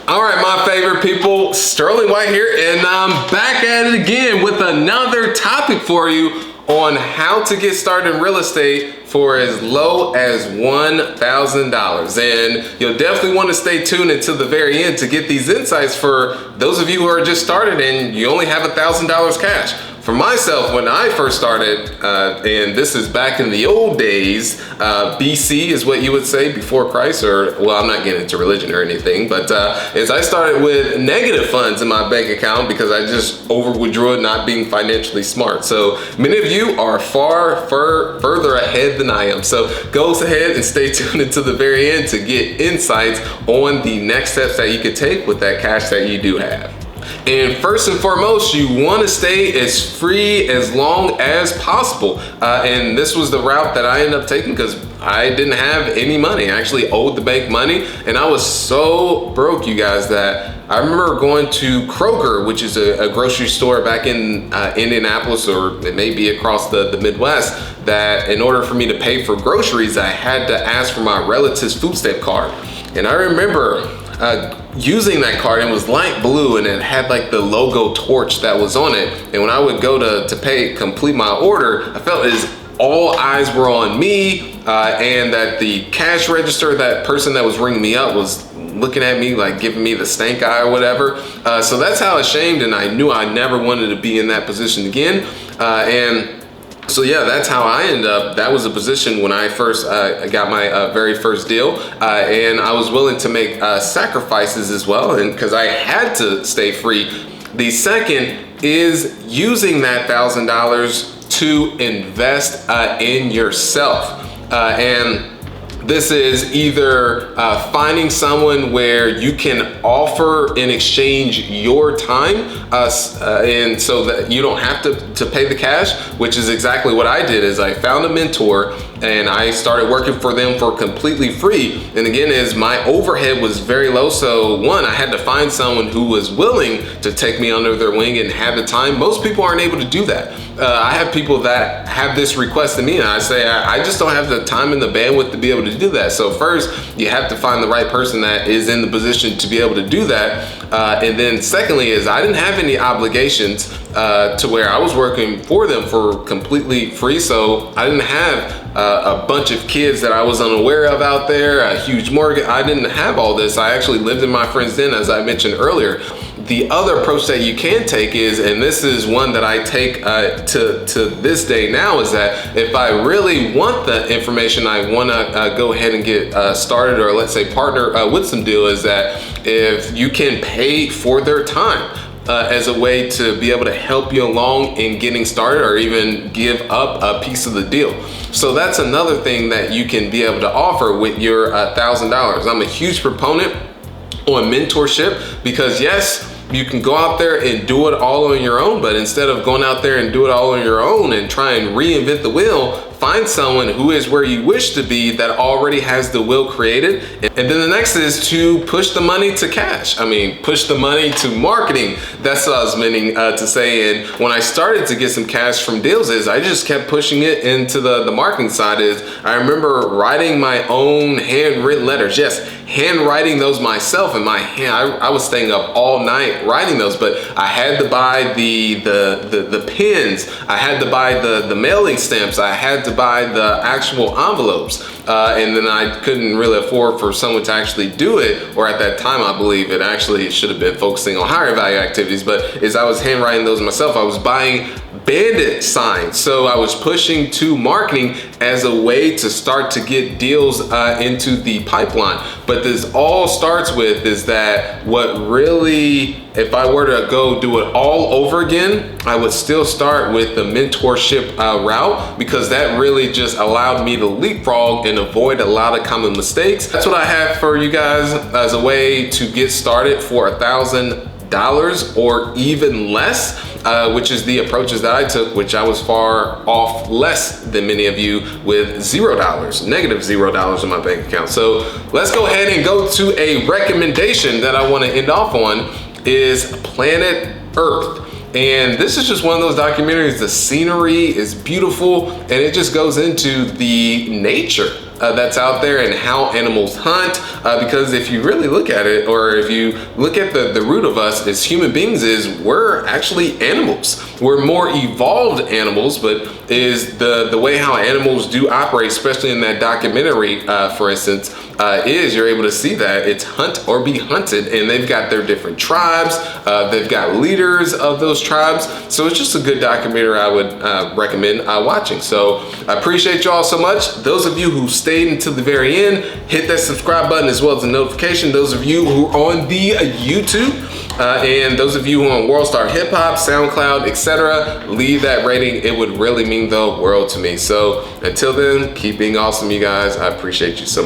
All right, my favorite people, Sterling White here, and I'm back at it again with another topic for you on how to get started in real estate for as low as $1,000. And you'll definitely want to stay tuned until the very end to get these insights for those of you who are just started and you only have $1,000 cash. For myself, when I first started, and this is back in the old days, BC is what you would say, before Christ, or, well, I'm not getting into religion or anything, but as I started with negative funds in my bank account because I just over withdrew it, not being financially smart. So many of you are further ahead than I am. So go ahead and stay tuned until the very end to get insights on the next steps that you could take with that cash that you do have. And first and foremost, you want to stay as free as long as possible. And this was the route that I ended up taking because I didn't have any money. I actually owed the bank money, and I was so broke, you guys, that I remember going to Kroger, which is a grocery store back in Indianapolis, or it may be across the Midwest, that in order for me to pay for groceries, I had to ask for my relative's food stamp card. And I remember using that card, and it was light blue, and it had like the logo torch that was on it. And when I would go to complete my order, I felt as all eyes were on me, and that the cash register, that person that was ringing me up, was looking at me like giving me the stank eye or whatever. So that's how ashamed, and I knew I never wanted to be in that position again. So yeah, that's how I ended up. That was a position when I first got my very first deal, and I was willing to make sacrifices as well, and because I had to stay free. The second is using that $1,000 to invest in yourself, and this is either finding someone where you can offer in exchange your time, and so that you don't have to pay the cash, which is exactly what I did. Is I found a mentor and I started working for them for completely free. And again, is my overhead was very low. So one, I had to find someone who was willing to take me under their wing and have the time. Most people aren't able to do that. I have people that have this request to me, and I say, I just don't have the time and the bandwidth to be able to do that. So first, you have to find the right person that is in the position to be able to do that. And then secondly is I didn't have any obligations to where I was working for them for completely free. So I didn't have a bunch of kids that I was unaware of out there, a huge mortgage. I didn't have all this. I actually lived in my friend's den, as I mentioned earlier. The other approach that you can take is, and this is one that I take to this day now, is that if I really want the information, I want to go ahead and get started, or let's say partner with some deal, is that if you can pay for their time as a way to be able to help you along in getting started, or even give up a piece of the deal. So that's another thing that you can be able to offer with your $1,000. I'm a huge proponent on mentorship because yes, you can go out there and do it all on your own, but instead of going out there and do it all on your own and try and reinvent the wheel, find someone who is where you wish to be that already has the will created. And then the next is to push the money to cash. I mean, push the money to marketing. That's what I was meaning to say. And when I started to get some cash from deals, is I just kept pushing it into the marketing side. Is I remember writing my own handwritten letters. Yes, handwriting those myself in my hand. I was staying up all night writing those, but I had to buy the pens. I had to buy the mailing stamps. I had to buy the actual envelopes, and then I couldn't really afford for someone to actually do it, or at that time I believe it actually should have been focusing on higher value activities, but as I was handwriting those myself, I was buying bandit signs. So I was pushing to marketing as a way to start to get deals into the pipeline. But this all starts with is that what really, if I were to go do it all over again, I would still start with the mentorship route, because that really just allowed me to leapfrog and avoid a lot of common mistakes. That's what I have for you guys as a way to get started for $1,000 or even less, which is the approaches that I took, which I was far off less than many of you with $0, negative $0 in my bank account. So let's go ahead and go to a recommendation that I want to end off on, is Planet Earth. And this is just one of those documentaries. The scenery is beautiful, and it just goes into the nature that's out there and how animals hunt. Because if you really look at it, or if you look at the root of us as human beings, is we're actually animals. We're more evolved animals, but is the way how animals do operate, especially in that documentary, for instance, is you're able to see that it's hunt or be hunted, and they've got their different tribes, they've got leaders of those tribes. So it's just a good documentary I would recommend watching. So I appreciate y'all so much. Those of you who stayed until the very end, hit that subscribe button as well as the notification. Those of you who are on the YouTube, and those of you who are on World Star Hip Hop, SoundCloud, etc., leave that rating. It would really mean the world to me. So until then, keep being awesome, you guys. I appreciate you so much.